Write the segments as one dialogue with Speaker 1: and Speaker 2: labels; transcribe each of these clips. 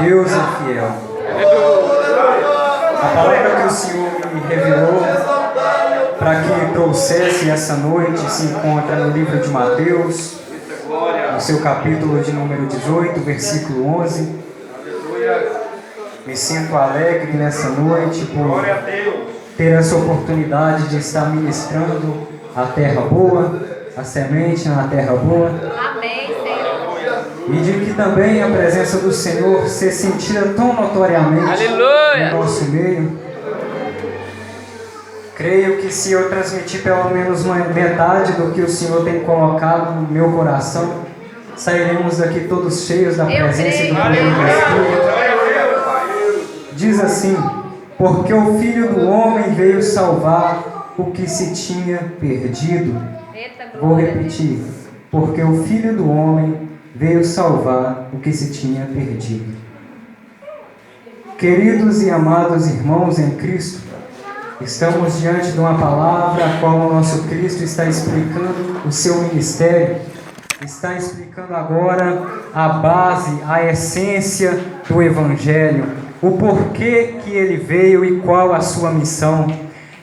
Speaker 1: Deus é fiel. A palavra que o Senhor me revelou para que trouxesse essa noite se encontra no livro de Mateus, no seu capítulo de número 18, versículo 11. Me sinto alegre nessa noite por ter essa oportunidade de estar ministrando a terra boa, a semente na terra boa.
Speaker 2: Amém, Senhor.
Speaker 1: E de que também a presença do Senhor se sentida tão notoriamente no nosso meio. Creio que se eu transmitir pelo menos uma metade do que o Senhor tem colocado no meu coração, sairemos daqui todos cheios da presença do poder do Espírito. Diz assim: porque o Filho do Homem veio salvar o que se tinha perdido. Vou repetir: porque o Filho do Homem veio salvar o que se tinha perdido. Queridos e amados irmãos em Cristo, estamos diante de uma palavra a qual o nosso Cristo está explicando o seu ministério, está explicando agora a base, a essência do Evangelho, o porquê que ele veio e qual a sua missão.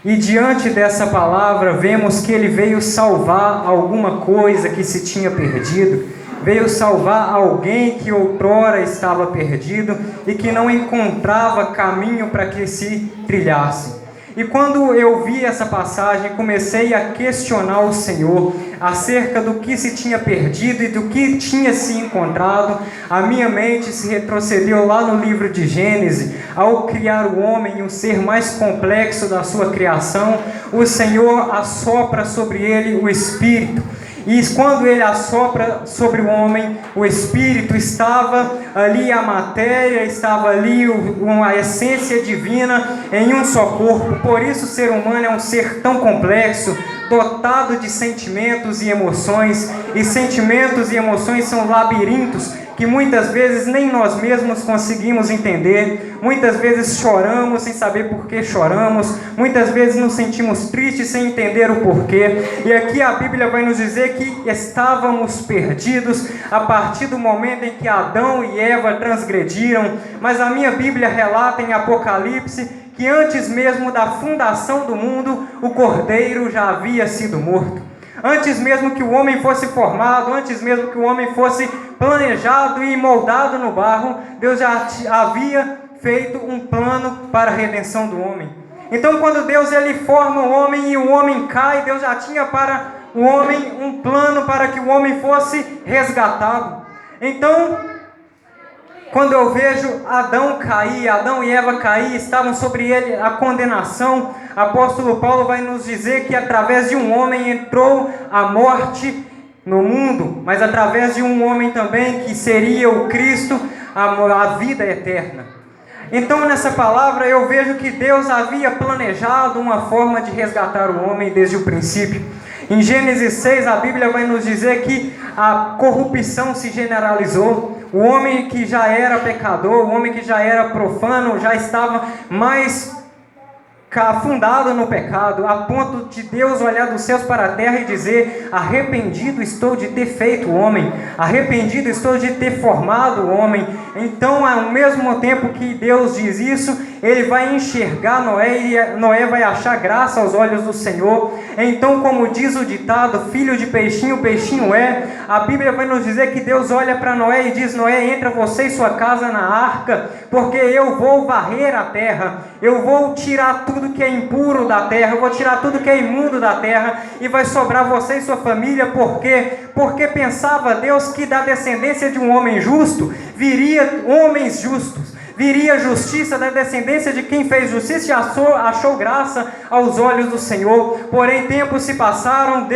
Speaker 1: E diante dessa palavra vemos que ele veio salvar alguma coisa que se tinha perdido, veio salvar alguém que outrora estava perdido e que não encontrava caminho para que se trilhasse. E quando eu vi essa passagem, comecei a questionar o Senhor acerca do que se tinha perdido e do que tinha se encontrado. A minha mente se retrocedeu lá no livro de Gênesis. Ao criar o homem, o ser mais complexo da sua criação, o Senhor assopra sobre ele o Espírito. E quando ele assopra sobre o homem, o Espírito, estava ali a matéria, estava ali a essência divina em um só corpo. Por isso o ser humano é um ser tão complexo, dotado de sentimentos e emoções. E sentimentos e emoções são labirintos que muitas vezes nem nós mesmos conseguimos entender. Muitas vezes choramos sem saber por que choramos. Muitas vezes nos sentimos tristes sem entender o porquê. E aqui a Bíblia vai nos dizer que estávamos perdidos a partir do momento em que Adão e Eva transgrediram. Mas a minha Bíblia relata em Apocalipse que antes mesmo da fundação do mundo, o Cordeiro já havia sido morto. Antes mesmo que o homem fosse formado, antes mesmo que o homem fosse planejado e moldado no barro, Deus já havia feito um plano para a redenção do homem. Então quando Deus ele forma o homem e o homem cai, Deus já tinha para o homem um plano para que o homem fosse resgatado. Então, quando eu vejo Adão cair, Adão e Eva cair, estavam sobre ele a condenação. Apóstolo Paulo vai nos dizer que através de um homem entrou a morte no mundo, mas através de um homem também, que seria o Cristo, a vida eterna. Então nessa palavra eu vejo que Deus havia planejado uma forma de resgatar o homem desde o princípio. Em Gênesis 6 a Bíblia vai nos dizer que a corrupção se generalizou. O homem que já era pecador, o homem que já era profano, já estava mais afundado no pecado, a ponto de Deus olhar dos céus para a terra e dizer: arrependido estou de ter feito o homem, arrependido estou de ter formado o homem. Então, ao mesmo tempo que Deus diz isso, ele vai enxergar Noé e Noé vai achar graça aos olhos do Senhor. Então, como diz o ditado, filho de peixinho, peixinho é. A Bíblia vai nos dizer que Deus olha para Noé e diz: Noé, entra você e sua casa na arca, porque eu vou varrer a terra, eu vou tirar tudo que é impuro da terra, eu vou tirar tudo que é imundo da terra, e vai sobrar você e sua família. Por quê? Porque pensava Deus que da descendência de um homem justo viria homens justos, viria justiça da descendência de quem fez justiça e achou graça aos olhos do Senhor. Porém, tempos se passaram,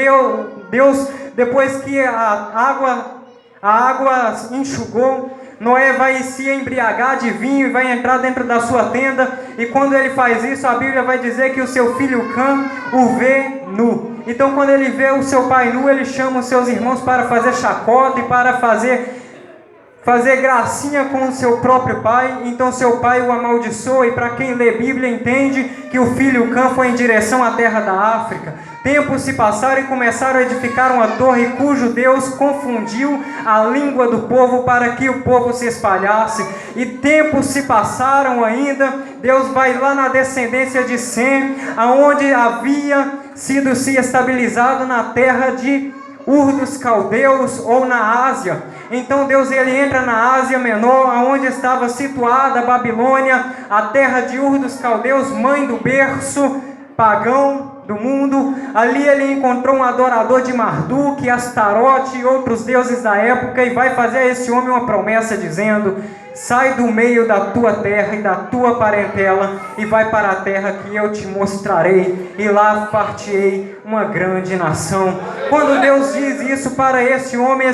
Speaker 1: Deus, depois que a água enxugou, Noé vai se embriagar de vinho e vai entrar dentro da sua tenda. E quando ele faz isso, a Bíblia vai dizer que o seu filho Cã o vê nu. Então quando ele vê o seu pai nu, ele chama os seus irmãos para fazer chacota e para fazer gracinha com o seu próprio pai. Então seu pai o amaldiçoa. E para quem lê Bíblia entende que o filho Cã foi em direção à terra da África. Tempos se passaram e começaram a edificar uma torre cujo Deus confundiu a língua do povo para que o povo se espalhasse. E tempos se passaram ainda, Deus vai lá na descendência de Sem, aonde havia sido se estabilizado na terra de Ur dos Caldeus ou na Ásia. Então Deus ele entra na Ásia Menor, aonde estava situada a Babilônia, a terra de Ur dos Caldeus, mãe do berço pagão do mundo. Ali ele encontrou um adorador de Marduk, Astarote e outros deuses da época, e vai fazer a esse homem uma promessa dizendo: sai do meio da tua terra e da tua parentela e vai para a terra que eu te mostrarei, e lá far-te-ei uma grande nação. Quando Deus diz isso para esse homem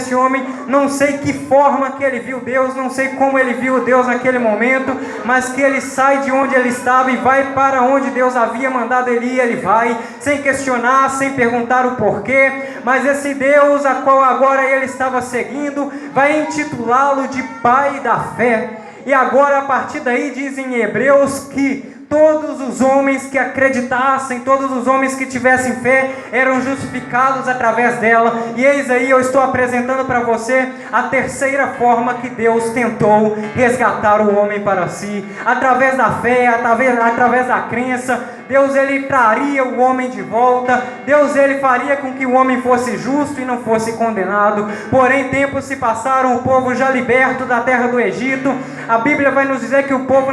Speaker 1: não sei que forma que ele viu Deus, não sei como ele viu Deus naquele momento, mas que ele sai de onde ele estava e vai para onde Deus havia mandado ele ir. Ele vai sem questionar, sem perguntar o porquê, mas esse Deus a qual agora ele estava seguindo vai intitulá-lo de Pai da Fé. E agora a partir daí diz em Hebreus que todos os homens que acreditassem, todos os homens que tivessem fé, eram justificados através dela. E eis aí eu estou apresentando para você a terceira forma que Deus tentou resgatar o homem para si. Através da fé, através da crença, Deus ele traria o homem de volta. Deus ele faria com que o homem fosse justo e não fosse condenado. Porém tempos se passaram, o povo já liberto da terra do Egito. A Bíblia vai nos dizer que o povo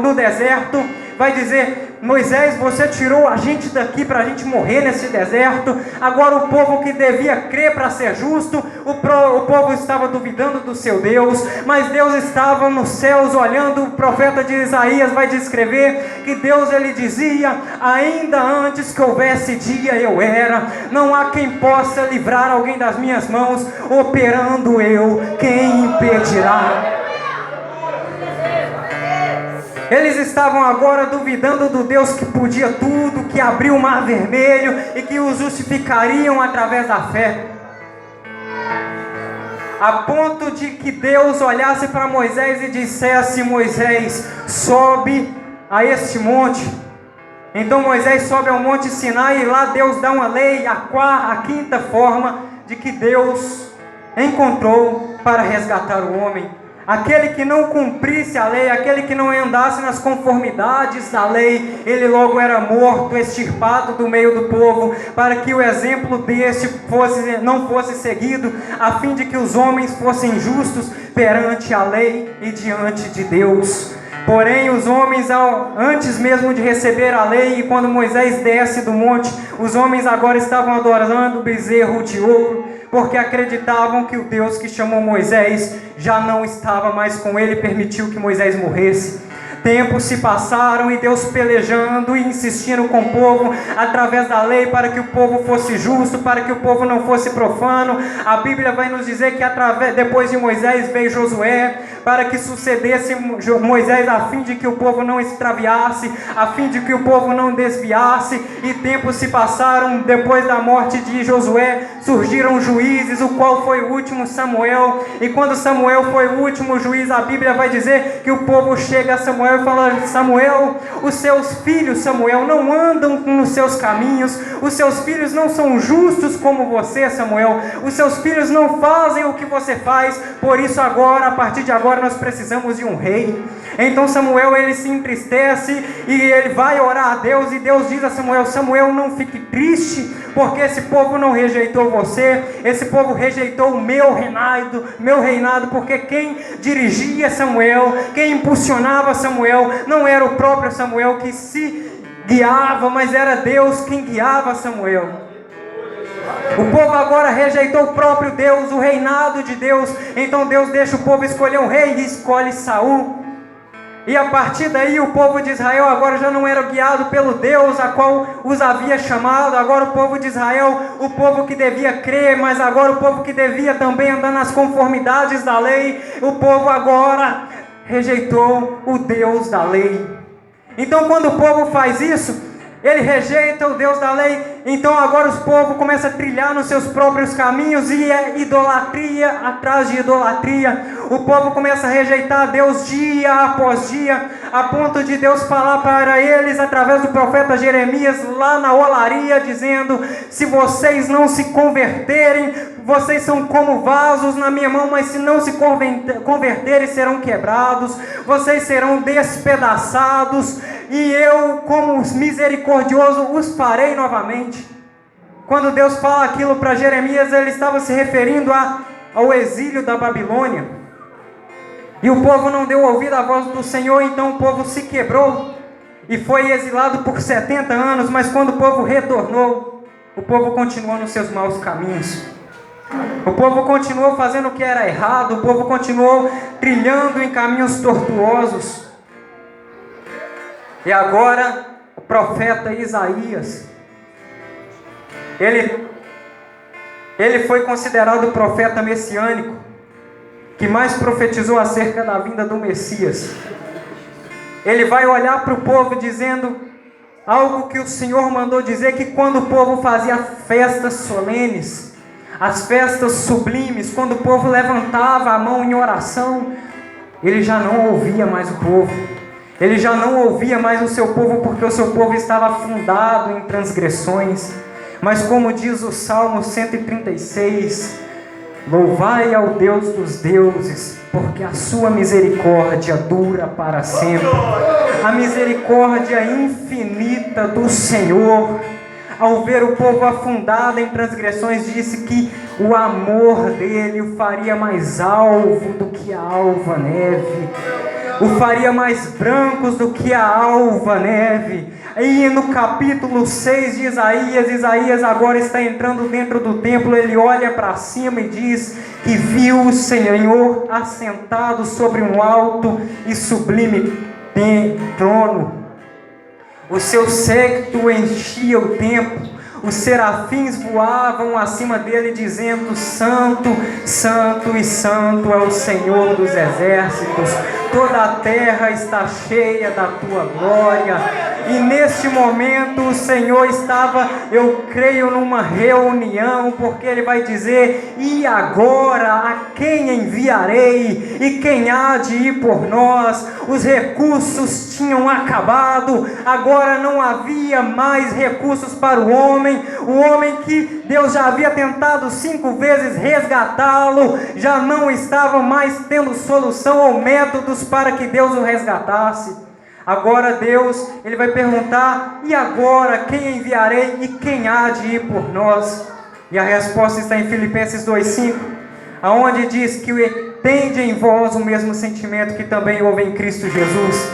Speaker 1: no deserto vai dizer: Moisés, você tirou a gente daqui para a gente morrer nesse deserto. Agora o povo que devia crer para ser justo, o povo estava duvidando do seu Deus, mas Deus estava nos céus olhando. O profeta de Isaías vai descrever que Deus ele dizia: ainda antes que houvesse dia eu era, não há quem possa livrar alguém das minhas mãos, operando eu, quem impedirá? Eles estavam agora duvidando do Deus que podia tudo, que abriu o mar vermelho e que os justificariam através da fé. A ponto de que Deus olhasse para Moisés e dissesse: Moisés, sobe a este monte. Então Moisés sobe ao monte Sinai e lá Deus dá uma lei, a quinta forma de que Deus encontrou para resgatar o homem. Aquele que não cumprisse a lei, aquele que não andasse nas conformidades da lei, ele logo era morto, extirpado do meio do povo, para que o exemplo deste não fosse seguido, a fim de que os homens fossem justos perante a lei e diante de Deus. Porém os homens, antes mesmo de receber a lei, e quando Moisés desce do monte, os homens agora estavam adorando o bezerro de ouro, porque acreditavam que o Deus que chamou Moisés já não estava mais com ele, permitiu que Moisés morresse. Tempos se passaram e Deus pelejando e insistindo com o povo através da lei para que o povo fosse justo, para que o povo não fosse profano. A Bíblia vai nos dizer que depois de Moisés veio Josué para que sucedesse Moisés, a fim de que o povo não extraviasse, a fim de que o povo não desviasse. E tempos se passaram, depois da morte de Josué surgiram juízes, o qual foi o último Samuel. E quando Samuel foi o último juiz, a Bíblia vai dizer que o povo chega a Samuel e fala: Samuel, os seus filhos, Samuel, não andam nos seus caminhos, os seus filhos não são justos como você, Samuel, os seus filhos não fazem o que você faz, por isso agora, a partir de agora, nós precisamos de um rei. Então Samuel ele se entristece e ele vai orar a Deus, e Deus diz a Samuel: Samuel, não fique triste, porque esse povo não rejeitou você, esse povo rejeitou o meu reinado, porque quem dirigia Samuel, quem impulsionava Samuel, não era o próprio Samuel que se guiava, mas era Deus quem guiava Samuel. O povo agora rejeitou o próprio Deus, o reinado de Deus. Então Deus deixa o povo escolher um rei e escolhe Saul. E a partir daí o povo de Israel agora já não era guiado pelo Deus a qual os havia chamado. Agora o povo de Israel, o povo que devia crer, mas agora o povo que devia também andar nas conformidades da lei, o povo agora rejeitou o Deus da lei. Então quando o povo faz isso, ele rejeita o Deus da lei. Então agora os povos começam a trilhar nos seus próprios caminhos e é idolatria atrás de idolatria. O povo começa a rejeitar Deus dia após dia, a ponto de Deus falar para eles através do profeta Jeremias lá na olaria, dizendo: se vocês não se converterem, vocês são como vasos na minha mão, mas se não se converterem, serão quebrados, vocês serão despedaçados, e eu, como misericordioso, os farei novamente. Quando Deus fala aquilo para Jeremias, ele estava se referindo ao exílio da Babilônia. E o povo não deu ouvido à voz do Senhor, então o povo se quebrou e foi exilado por 70 anos, mas quando o povo retornou, o povo continuou nos seus maus caminhos. O povo continuou fazendo o que era errado, o povo continuou trilhando em caminhos tortuosos. E agora, o profeta Isaías, ele foi considerado o profeta messiânico, que mais profetizou acerca da vinda do Messias. Ele vai olhar para o povo dizendo algo que o Senhor mandou dizer, que quando o povo fazia festas solenes, as festas sublimes, quando o povo levantava a mão em oração, ele já não ouvia mais o povo. Ele já não ouvia mais o seu povo, porque o seu povo estava afundado em transgressões. Mas como diz o Salmo 136, louvai ao Deus dos deuses, porque a sua misericórdia dura para sempre. A misericórdia infinita do Senhor, ao ver o povo afundado em transgressões, disse que o amor dele o faria mais alvo do que a alva neve, o faria mais brancos do que a alva neve. E no capítulo 6 de Isaías agora está entrando dentro do templo. Ele olha para cima e diz que viu o Senhor assentado sobre um alto e sublime trono. O seu séquito enchia o templo, os serafins voavam acima dele, dizendo: Santo, Santo e Santo é o Senhor dos exércitos, toda a terra está cheia da tua glória. E neste momento o Senhor estava, eu creio, numa reunião, porque Ele vai dizer: e agora a quem enviarei? E quem há de ir por nós? Os recursos tinham acabado, agora não havia mais recursos para o homem que Deus já havia tentado 5 vezes resgatá-lo, já não estava mais tendo solução ou métodos para que Deus o resgatasse. Agora Deus, Ele vai perguntar: e agora quem enviarei e quem há de ir por nós? E a resposta está em Filipenses 2,5, aonde diz que tende em vós o mesmo sentimento que também houve em Cristo Jesus,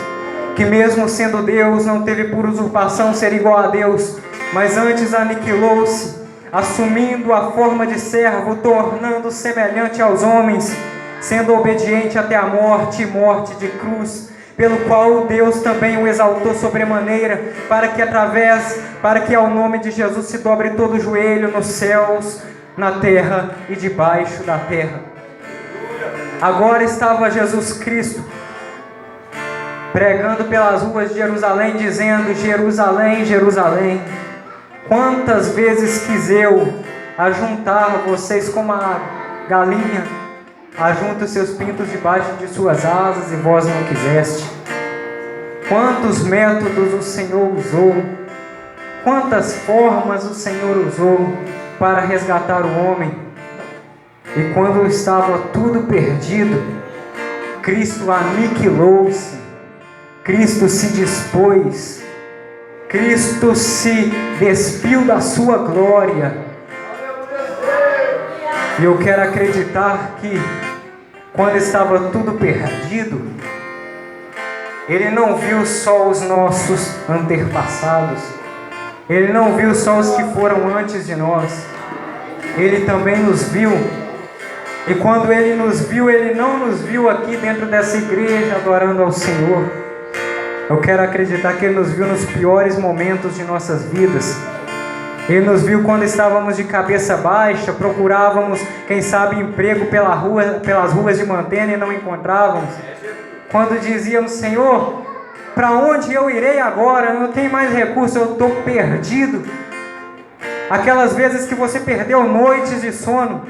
Speaker 1: que mesmo sendo Deus, não teve por usurpação ser igual a Deus, mas antes aniquilou-se, assumindo a forma de servo, tornando6semelhante aos homens, sendo obediente até a morte e morte de cruz, pelo qual Deus também o exaltou sobremaneira, para que ao nome de Jesus se dobre todo o joelho nos céus, na terra e debaixo da terra. Agora estava Jesus Cristo pregando pelas ruas de Jerusalém, dizendo: Jerusalém, Jerusalém, quantas vezes quis eu ajuntar vocês como a galinha ajunta os seus pintos debaixo de suas asas, e vós não quiseste. Quantos métodos o Senhor usou, quantas formas o Senhor usou para resgatar o homem. E quando estava tudo perdido, Cristo aniquilou-se, Cristo se dispôs, Cristo se despiu da sua glória. E eu quero acreditar que quando estava tudo perdido, Ele não viu só os nossos antepassados, Ele não viu só os que foram antes de nós, Ele também nos viu. E quando Ele nos viu, Ele não nos viu aqui dentro dessa igreja adorando ao Senhor. Eu quero acreditar que Ele nos viu nos piores momentos de nossas vidas. Ele nos viu quando estávamos de cabeça baixa, procurávamos, quem sabe, emprego pelas ruas de Mantena e não encontrávamos. Quando dizíamos: Senhor, Para onde eu irei agora? Não tem mais recurso, eu estou perdido. Aquelas vezes que você perdeu noites de sono,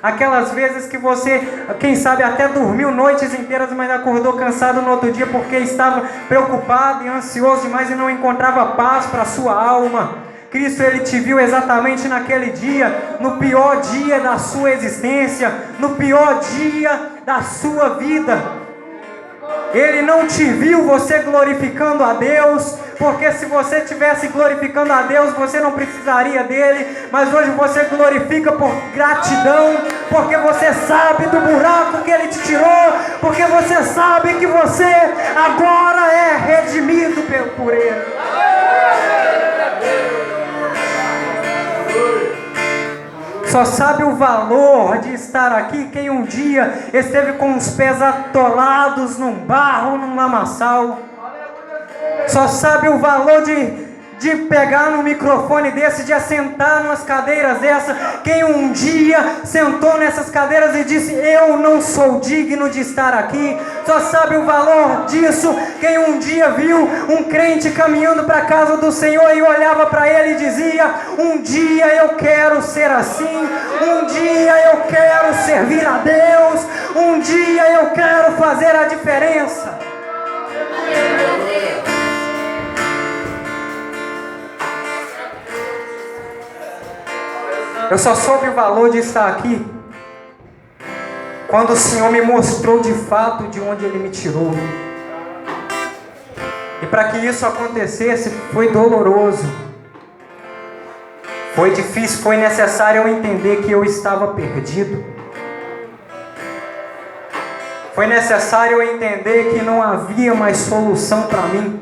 Speaker 1: aquelas vezes que você, quem sabe, até dormiu noites inteiras, mas acordou cansado no outro dia porque estava preocupado e ansioso demais e não encontrava paz para a sua alma. Cristo, Ele te viu exatamente naquele dia, no pior dia da sua existência, no pior dia da sua vida. Ele não te viu você glorificando a Deus, porque se você estivesse glorificando a Deus, você não precisaria dele, mas hoje você glorifica por gratidão, porque você sabe do buraco que Ele te tirou, porque você sabe que você agora é redimido por Ele. Só sabe o valor de estar aqui quem um dia esteve com os pés atolados num barro, num lamaçal. Só sabe o valor de pegar no microfone desse, de assentar nas cadeiras dessa. Quem um dia sentou nessas cadeiras e disse: eu não sou digno de estar aqui. Só sabe o valor disso quem um dia viu um crente caminhando para a casa do Senhor e olhava para ele e dizia: um dia eu quero ser assim, um dia eu quero servir a Deus, um dia eu quero fazer a diferença. Eu só soube o valor de estar aqui quando o Senhor me mostrou de fato de onde Ele me tirou. E para que isso acontecesse, foi doloroso, foi difícil, foi necessário eu entender que eu estava perdido. Foi necessário eu entender que não havia mais solução para mim.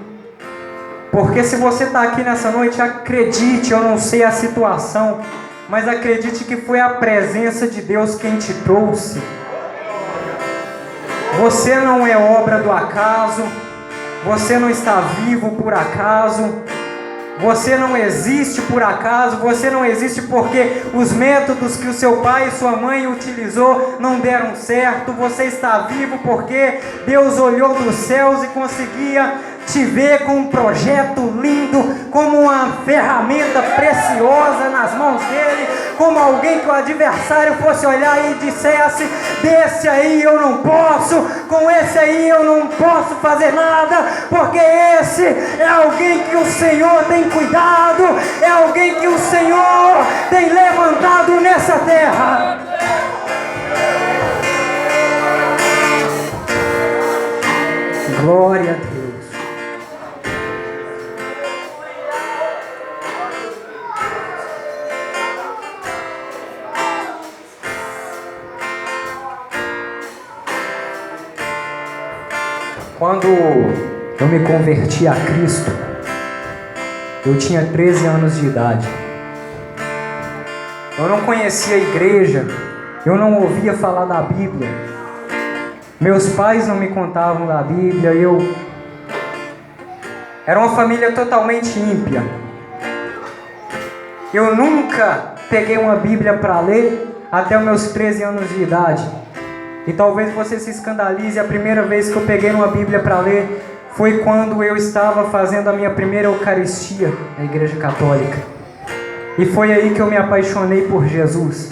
Speaker 1: Porque se você está aqui nessa noite, acredite, eu não sei a situação, mas acredite que foi a presença de Deus quem te trouxe. Você não é obra do acaso, você não está vivo por acaso, você não existe por acaso, você não existe porque os métodos que o seu pai e sua mãe utilizou não deram certo. Você está vivo porque Deus olhou dos céus e conseguia te ver com um projeto lindo, como uma ferramenta preciosa nas mãos dele, como alguém que o adversário fosse olhar e dissesse: desse aí eu não posso, com esse aí eu não posso fazer nada, porque esse é alguém que o Senhor tem cuidado, é alguém que o Senhor tem levantado nessa terra. Glória a Deus. Quando eu me converti a Cristo, eu tinha 13 anos de idade. Eu não conhecia a igreja, eu não ouvia falar da Bíblia. Meus pais não me contavam da Bíblia, era uma família totalmente ímpia. Eu nunca peguei uma Bíblia para ler até os meus 13 anos de idade. E talvez você se escandalize, a primeira vez que eu peguei uma Bíblia para ler foi quando eu estava fazendo a minha primeira Eucaristia na Igreja Católica. E foi aí que eu me apaixonei por Jesus.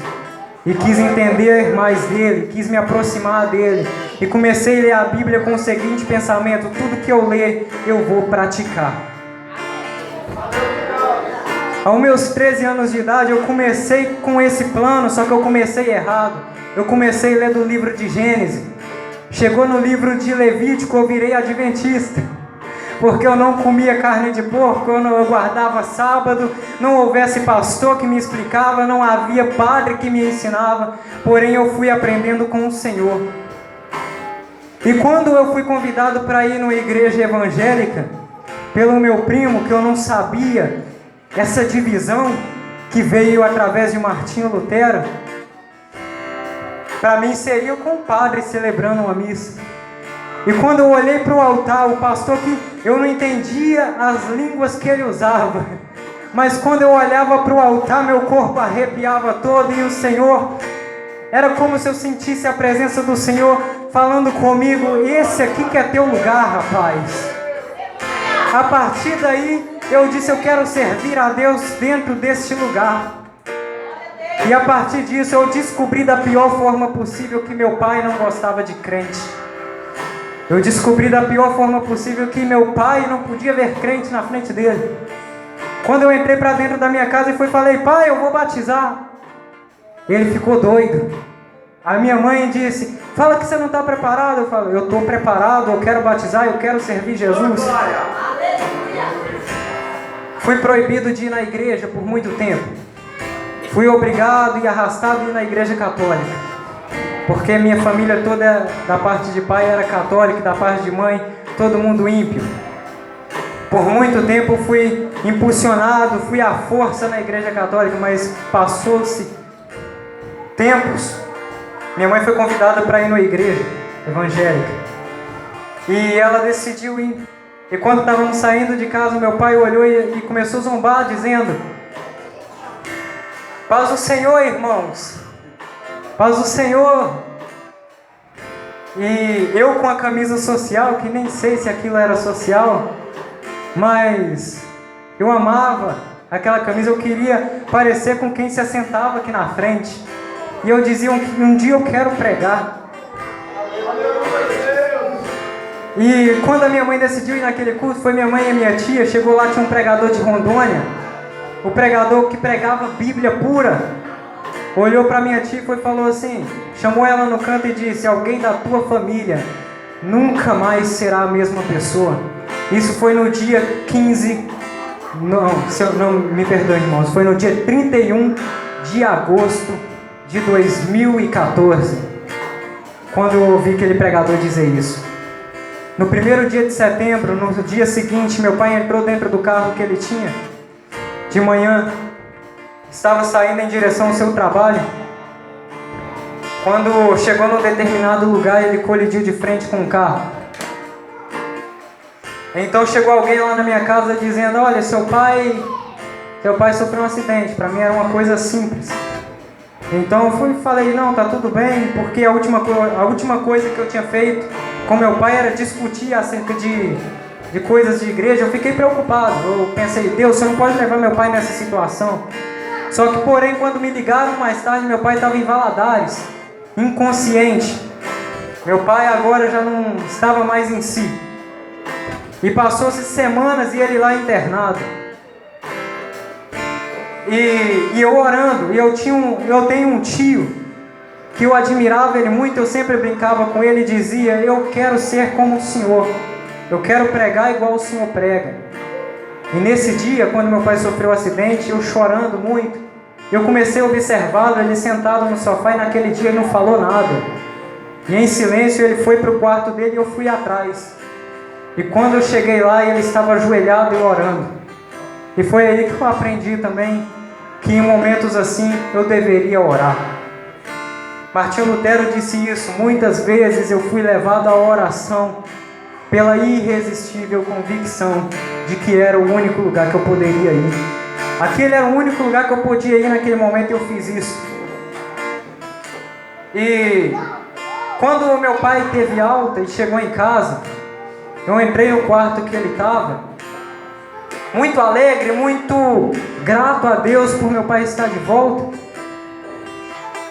Speaker 1: E quis entender mais dele, quis me aproximar dele. E comecei a ler a Bíblia com o seguinte pensamento: tudo que eu ler, eu vou praticar. Aos meus 13 anos de idade, eu comecei com esse plano, só que eu comecei errado. Eu comecei a ler do livro de Gênesis. Chegou no livro de Levítico, eu virei adventista. Porque eu não comia carne de porco, eu guardava sábado, não houvesse pastor que me explicava, não havia padre que me ensinava. Porém, eu fui aprendendo com o Senhor. E quando eu fui convidado para ir numa igreja evangélica, pelo meu primo, que eu não sabia essa divisão que veio através de Martinho Lutero, para mim seria o compadre celebrando uma missa. E quando eu olhei para o altar, o pastor, que eu não entendia as línguas que ele usava, mas quando eu olhava para o altar, meu corpo arrepiava todo, e o Senhor, era como se eu sentisse a presença do Senhor falando comigo: esse aqui que é teu lugar, rapaz. A partir daí, eu disse, eu quero servir a Deus dentro deste lugar. E a partir disso, eu descobri da pior forma possível que meu pai não gostava de crente. Eu descobri da pior forma possível que meu pai não podia ver crente na frente dele. Quando eu entrei para dentro da minha casa e falei, pai, eu vou batizar. Ele ficou doido. A minha mãe disse, fala que você não está preparado. Eu falo, eu estou preparado, eu quero batizar, eu quero servir Jesus. Fui proibido de ir na igreja por muito tempo. Fui obrigado e arrastado a ir na igreja católica. Porque minha família toda, da parte de pai, era católica, da parte de mãe, todo mundo ímpio. Por muito tempo fui impulsionado, fui à força na igreja católica, mas passou-se tempos. Minha mãe foi convidada para ir na igreja evangélica. E ela decidiu ir. E quando estávamos saindo de casa, meu pai olhou e começou a zombar, dizendo, paz do Senhor, irmãos. Paz do Senhor. E eu com a camisa social, que nem sei se aquilo era social, mas eu amava aquela camisa, eu queria parecer com quem se assentava aqui na frente. E eu dizia que um dia eu quero pregar. E quando a minha mãe decidiu ir naquele culto, foi minha mãe e minha tia, chegou lá, tinha um pregador de Rondônia, o pregador que pregava Bíblia pura, olhou para minha tia e falou assim, chamou ela no canto e disse, alguém da tua família nunca mais será a mesma pessoa. Isso foi no dia 15, não me perdoe, irmãos, foi no dia 31 de agosto de 2014, quando eu ouvi aquele pregador dizer isso. No primeiro dia de setembro, no dia seguinte, meu pai entrou dentro do carro que ele tinha, de manhã, estava saindo em direção ao seu trabalho. Quando chegou num determinado lugar, ele colidiu de frente com um carro. Então chegou alguém lá na minha casa dizendo, olha, seu pai sofreu um acidente. Para mim era uma coisa simples. Então eu fui e falei, não, tá tudo bem, porque a última coisa que eu tinha feito com meu pai era discutir acerca de coisas de igreja. Eu fiquei preocupado, eu pensei, Deus, você não pode levar meu pai nessa situação. Só que, porém, quando me ligaram mais tarde, meu pai estava em Valadares, inconsciente. Meu pai agora já não estava mais em si. E passou-se semanas e ele lá internado. E eu orando, e eu tenho um tio que eu admirava ele muito, eu sempre brincava com ele e dizia, eu quero ser como o Senhor, eu quero pregar igual o Senhor prega. E nesse dia, quando meu pai sofreu um acidente, eu chorando muito, eu comecei a observá-lo, ele sentado no sofá, e naquele dia ele não falou nada. E em silêncio ele foi para o quarto dele e eu fui atrás. E quando eu cheguei lá, ele estava ajoelhado e orando. E foi aí que eu aprendi também que em momentos assim eu deveria orar. Martinho Lutero disse isso, muitas vezes eu fui levado à oração pela irresistível convicção de que era o único lugar que eu poderia ir. Aquele era o único lugar que eu podia ir naquele momento e eu fiz isso. E quando meu pai teve alta e chegou em casa, eu entrei no quarto que ele estava, muito alegre, muito grato a Deus por meu pai estar de volta.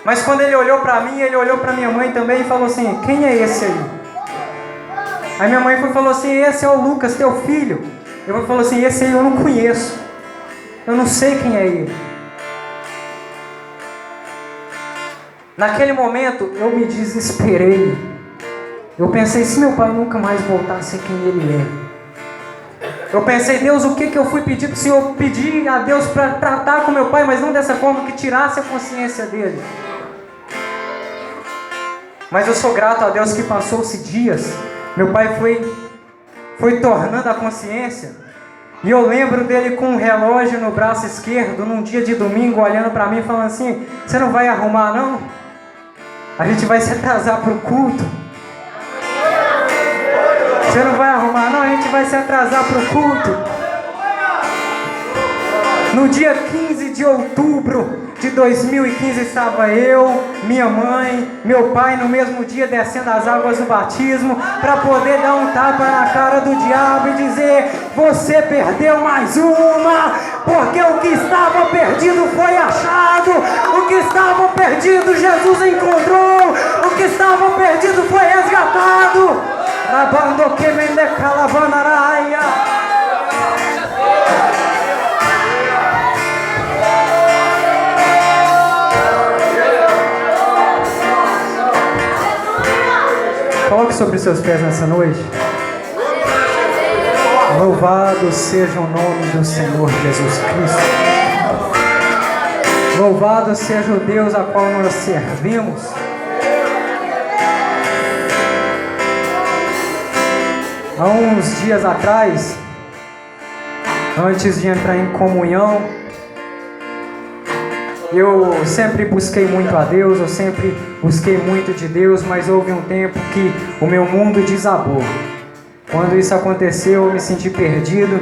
Speaker 1: Mas quando ele olhou para mim, ele olhou para minha mãe também e falou assim, quem é esse aí? Aí minha mãe falou assim, esse é o Lucas, teu filho. Eu falou assim, esse aí eu não conheço. Eu não sei quem é ele. Naquele momento, eu me desesperei. Eu pensei, se meu pai nunca mais voltar a ser quem ele é. Eu pensei, Deus, o que eu fui pedir para o Senhor? Pedir a Deus para tratar com meu pai, mas não dessa forma que tirasse a consciência dele. Mas eu sou grato a Deus que passou-se dias. Meu pai foi tornando a consciência. E eu lembro dele com um relógio no braço esquerdo, num dia de domingo, olhando para mim e falando assim, você não vai arrumar não? A gente vai se atrasar para o culto. Você não vai arrumar não? A gente vai se atrasar para o culto. No dia 15 de outubro de 2015 estava eu, minha mãe, meu pai no mesmo dia descendo as águas do batismo para poder dar um tapa na cara do diabo e dizer: você perdeu mais uma, porque o que estava perdido foi achado, o que estava perdido Jesus encontrou, o que estava perdido foi resgatado. Rabando que mende calavanaraia. Coloque sobre seus pés nessa noite. Louvado seja o nome do Senhor Jesus Cristo. Louvado seja o Deus a qual nós servimos. Há uns dias atrás, antes de entrar em comunhão, eu sempre busquei muito a Deus, eu sempre busquei muito de Deus, mas houve um tempo que o meu mundo desabou. Quando isso aconteceu, eu me senti perdido,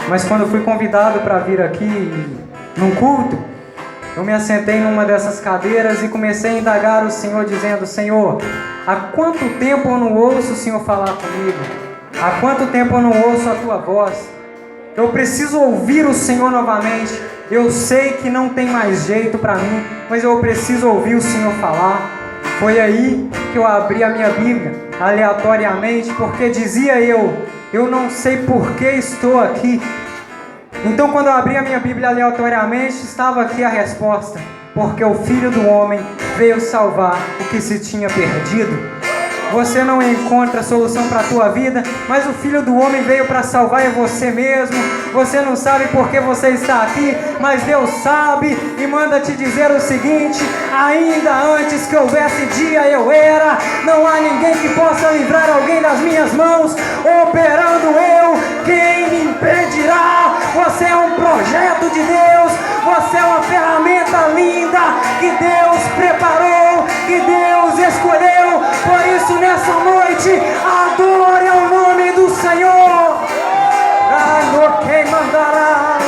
Speaker 1: mas quando eu fui convidado para vir aqui num culto, eu me assentei numa dessas cadeiras e comecei a indagar o Senhor, dizendo: Senhor, há quanto tempo eu não ouço o Senhor falar comigo? Há quanto tempo eu não ouço a Tua voz? Eu preciso ouvir o Senhor novamente. Eu sei que não tem mais jeito para mim, mas eu preciso ouvir o Senhor falar. Foi aí que eu abri a minha Bíblia, aleatoriamente, porque dizia eu não sei por que estou aqui. Então, quando eu abri a minha Bíblia aleatoriamente, estava aqui a resposta: porque o Filho do Homem veio salvar o que se tinha perdido. Você não encontra solução para a tua vida, mas o Filho do Homem veio para salvar você mesmo. Você não sabe por que você está aqui, mas Deus sabe e manda te dizer o seguinte: ainda antes que houvesse dia eu era. Não há ninguém que possa livrar alguém das minhas mãos, operando eu, quem me impedirá? Você é um projeto de Deus, você é uma ferramenta linda que Deus preparou, que Deus escolheu. Por isso, nessa noite, adore ao nome do Senhor. Quem mandará?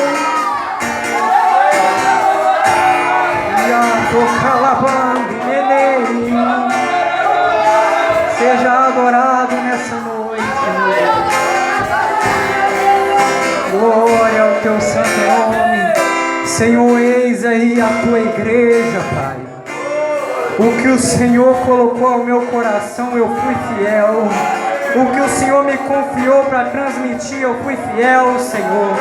Speaker 1: Seja adorado nessa noite. Glória ao teu santo nome. Senhor, eis aí a tua igreja, Pai. O que o Senhor colocou ao meu coração, eu fui fiel. O que o Senhor me confiou para transmitir, eu fui fiel, Senhor.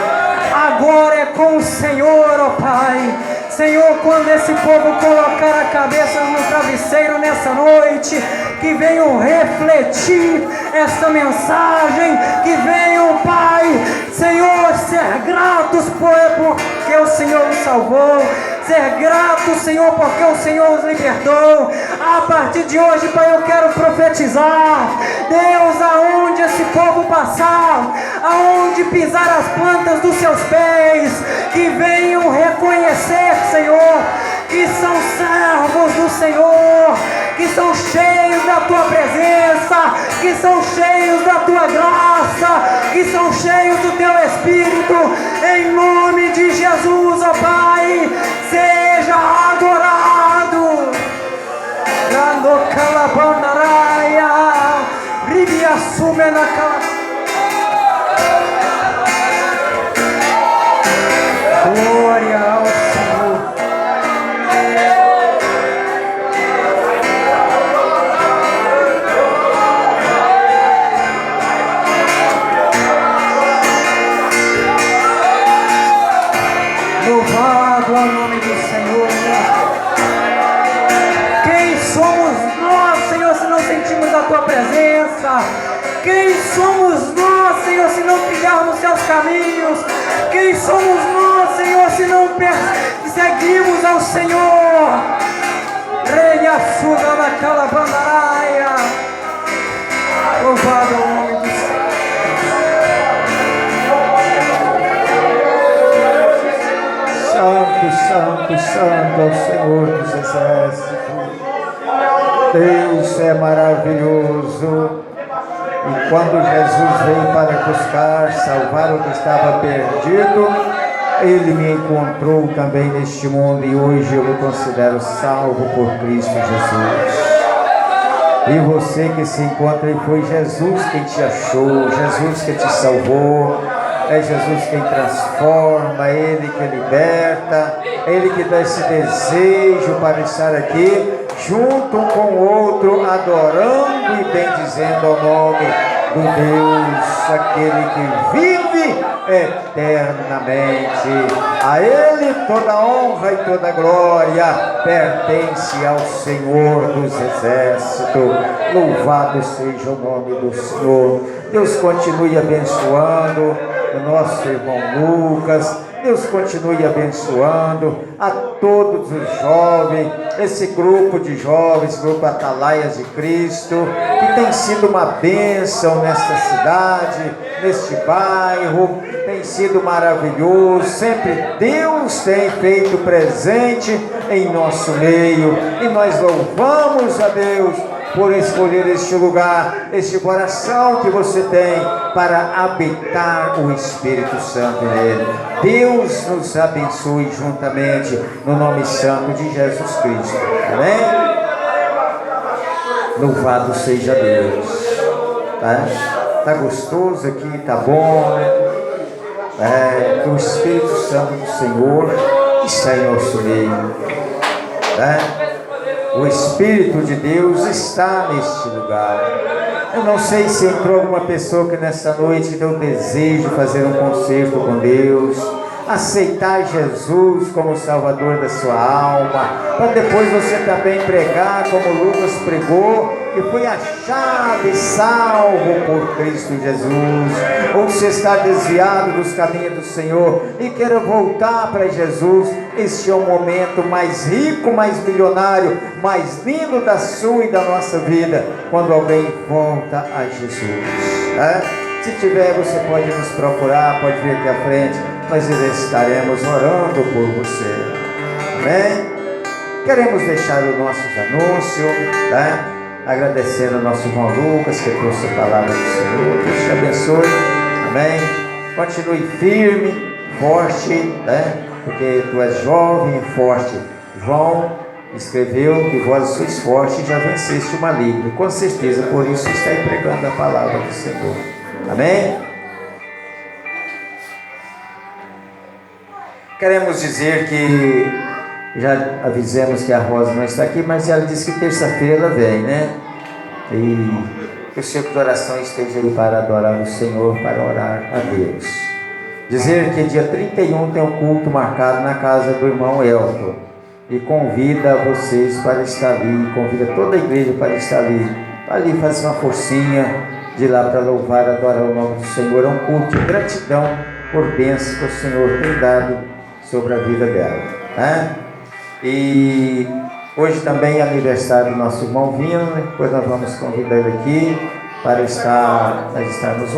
Speaker 1: Agora é com o Senhor, ó Pai. Senhor, quando esse povo colocar a cabeça no travesseiro nessa noite, que venham refletir esta mensagem, que venham, Pai, Senhor, ser gratos porque o Senhor nos salvou. Ser grato, Senhor, porque o Senhor os libertou. A partir de hoje, Pai, eu quero profetizar. Deus, aonde esse povo passar, aonde pisar as plantas dos seus pés, que venham reconhecer, Senhor, que são servos do Senhor, que são cheios da Tua presença, que são cheios da Tua graça, que são cheios do Teu Espírito. Em nome de Jesus, ó Pai, seja adorado. Rando calabandaraia, ribia sumena glória ao Senhor. Louvado ao nome do Senhor. Quem somos nós, Senhor, se não sentimos a Tua presença? Quem somos nós, Senhor, se não trilharmos Seus caminhos? Quem somos nós, Senhor, se não seguimos ao Senhor? Reia suga na calabandaraia. Louvado ao nome do Senhor.
Speaker 3: Santo, santo, santo é o Senhor dos exércitos. Deus é maravilhoso. E quando Jesus veio para buscar, salvar o que estava perdido, Ele me encontrou também neste mundo e hoje eu me considero salvo por Cristo Jesus. E você que se encontra aí, foi Jesus quem te achou, Jesus que te salvou. É Jesus quem transforma, é Ele que liberta, é Ele que dá esse desejo para estar aqui, junto um com o outro, adorando e bendizendo ao nome do Deus, aquele que vive eternamente. A Ele toda honra e toda glória pertence ao Senhor dos Exércitos. Louvado seja o nome do Senhor. Deus continue abençoando o nosso irmão Lucas. Deus continue abençoando a todos os jovens, esse grupo de jovens, grupo Atalaias de Cristo, que tem sido uma bênção nesta cidade, neste bairro, tem sido maravilhoso. Sempre Deus tem feito presente em nosso meio, e nós louvamos a Deus por escolher este lugar, este coração que você tem para habitar o Espírito Santo nele. Deus nos abençoe juntamente no nome santo de Jesus Cristo. Amém? Louvado seja Deus. Tá gostoso aqui, tá bom, né? Que o Espírito Santo do Senhor está em nosso meio, O Espírito de Deus está neste lugar. Eu não sei se entrou alguma pessoa que nessa noite deu desejo de fazer um concerto com Deus, aceitar Jesus como Salvador da sua alma, para depois você também pregar como Lucas pregou, que foi achado e salvo por Cristo Jesus. Ou você está desviado dos caminhos do Senhor e queira voltar para Jesus, este é o momento mais rico, mais milionário, mais lindo da sua e da nossa vida, quando alguém volta a Jesus. Se tiver, você pode nos procurar, pode vir aqui à frente, nós estaremos orando por você. Amém? Queremos deixar os nossos anúncios, agradecendo ao nosso irmão Lucas, que trouxe a palavra do Senhor. Deus te abençoe. Amém? Continue firme, forte, porque tu és jovem e forte. João escreveu que vós sois forte e já venceste o maligno. Com certeza, por isso está aí pregando a palavra do Senhor. Amém? Queremos dizer que já avisamos que a Rosa não está aqui, mas ela disse que terça-feira ela vem, né? E que o seu coração esteja aí para adorar o Senhor, para orar a Deus. Dizer que dia 31 tem um culto marcado na casa do irmão Elton. E convida vocês para estar ali, convida toda a igreja para estar ali. Ali fazer uma forcinha de ir lá para louvar, adorar o nome do Senhor. É um culto de gratidão por bênçãos que o Senhor tem dado sobre a vida dela. E hoje também é aniversário do nosso irmão Vino, depois nós vamos convidar ele aqui para estarmos